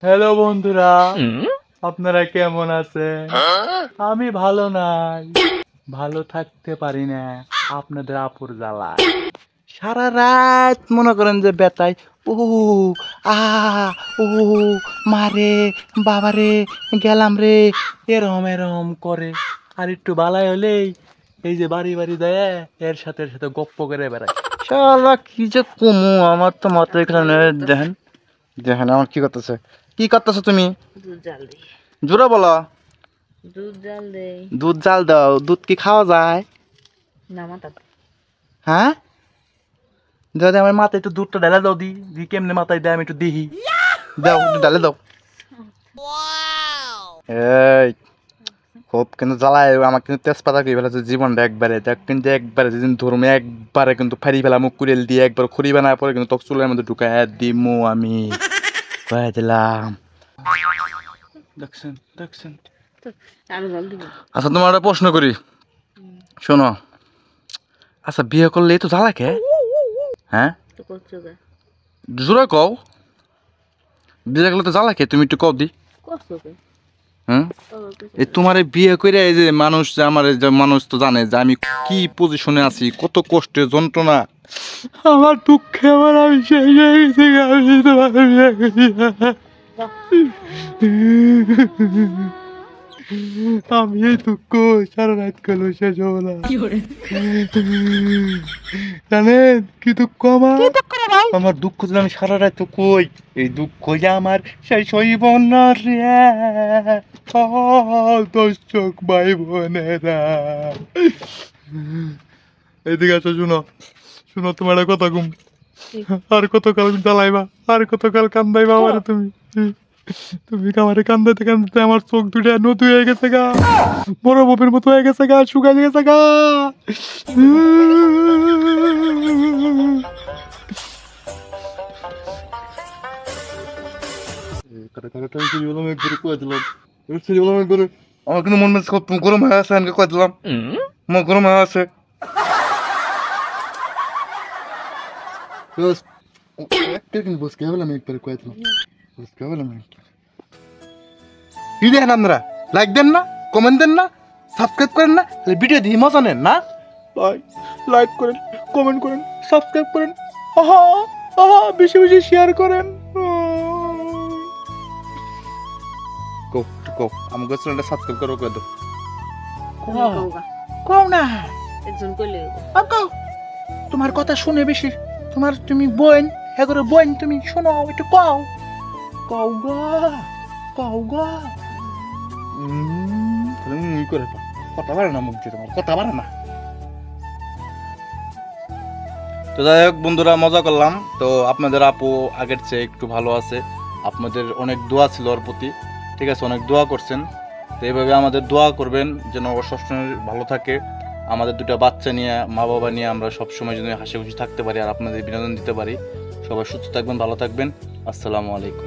Hello বন্ধুরা, আপনারা কেমন আছেন? আমি ভালো নাই, ভালো থাকতে পারি না আপনাদের আপুর জ্বালায়। সারা রাত মনে করেন যে বেতায় ও আ ও মারে বাবারে গেলাম রে, এরম করে। আর একটু বালাই হলেই এই যে বাড়ি বাড়ি দেয় এর সাথে গপ্প করে বেড়ায়। শালা কি যে কমু, আমার তো মাথায় এখানে দেখেন দেখেন আমার কি করতেছো তুমি? দুধ জাল দেই। জোরে বলো। দুধ জাল দেই। দুধ জাল দাও। দুধ কি খাওয়া যায়? না মাথাতে। হ্যাঁ, যদি আমার মাথায় একটু দুধটা ঢেলে দাও, দি কেমনে মাথায় দেয় আমি একটু দেখি। দাও একটু ঢেলে দাও। এই খুব কিন্তু জ্বালায় আমার, কিন্তু তেজপাতা করে ফেলেছে জীবনটা একবারে। দেখ কিন্তু একবারে যেদিন ধর্মে একবারে কিন্তু ফাড়ি ফেলা মুখ কুড়েল দিয়ে একবার খড়ি বানায় পরে কিন্তু তোর চুলের মধ্যে ঢুকায় দিমু আমি কয়ে দিলাম। দেখছেন দেখছেন। আরো জল দিব। আচ্ছা তোমার একটা প্রশ্ন করি, শোনো। আচ্ছা বিয়ে করলে তো জ্বালা কে? হ্যাঁ তো করছো কে? জোরে কও। বিয়ে করলে তো জ্বালা কে? তুমি একটু কও দি। করছো কে? হুম, এই তোমার বিয়ে করে এই যে মানুষ, যে আমার যে মানুষ তো জানে যে আমি কি পজিশনে আছি, কত কষ্টে যন্ত্রণা আমার দুঃখে আমার, আমি শেষ হয়ে গেছি। আমি তোমার বিয়ে করি আমি এই দুঃখ সারা রাত করলো শেষ হবো না। জানেন কি দুঃখ আমার? আমার দুঃখ ছিল আমি সারা রাত কই, এই দুঃখ যে আমার শেষ হইব না রে দর্শক ভাই বোনেরা। এদিকে আছো, শুনো শুনো, তোমার একটা কথা ঘুম। আর কতকাল জ্বালাইবা, আর কতকাল কান্দাইবা আমার তুমি? তুমি আমারে কান্দাতে কান্দাতে আমার চোখ দুটা নতুন হয়ে গেছে গা, বড় বপের মতো হয়ে গেছে গা, শুকাই গেছে গা। আমার কিন্তু মন মেজাজ খুব গরম হয়ে আছে, আমাকে কয়ে দিলাম আমার গরম হয়ে আছে। কি দেখেন আপনারা? লাইক দেন না, কমেন্ট দেন না, সাবস্ক্রাইব করেন না, ভিডিও দিয়ে মজা নেন না? লাইক করেন, কমেন্ট করেন, সাবস্ক্রাইব করেন, আহা আহা বেশি বেশি শেয়ার করেন। আমাকে চ্যানেলটা সাবস্ক্রাইব করো, করে দাও। কও না, একজন কইলে কও। তোমার কথা শুনে বেশি, তুমি বোন, হ্যাঁ করে বোন, তুমি শোনো একটু কও। কও গো, কও গো। করে কথা পারে না, মুখ দিয়ে তোমার কথা পারে না। তো যাই হোক বন্ধুরা, মজা করলাম। তো আপনাদের আপু আগের চেয়ে একটু ভালো আছে, আপনাদের অনেক দোয়া ছিল ওর প্রতি, ঠিক আছে, অনেক দোয়া করছেন। তো এইভাবে আমাদের দোয়া করবেন যেন ও সবসময় ভালো থাকে, আমাদের দুটো বাচ্চা নিয়ে, মা বাবা নিয়ে আমরা সবসময় যেন হাসি খুশি থাকতে পারি আর আপনাদের বিনোদন দিতে পারি। সবাই সুস্থ থাকবেন, ভালো থাকবেন। আসসালামু আলাইকুম।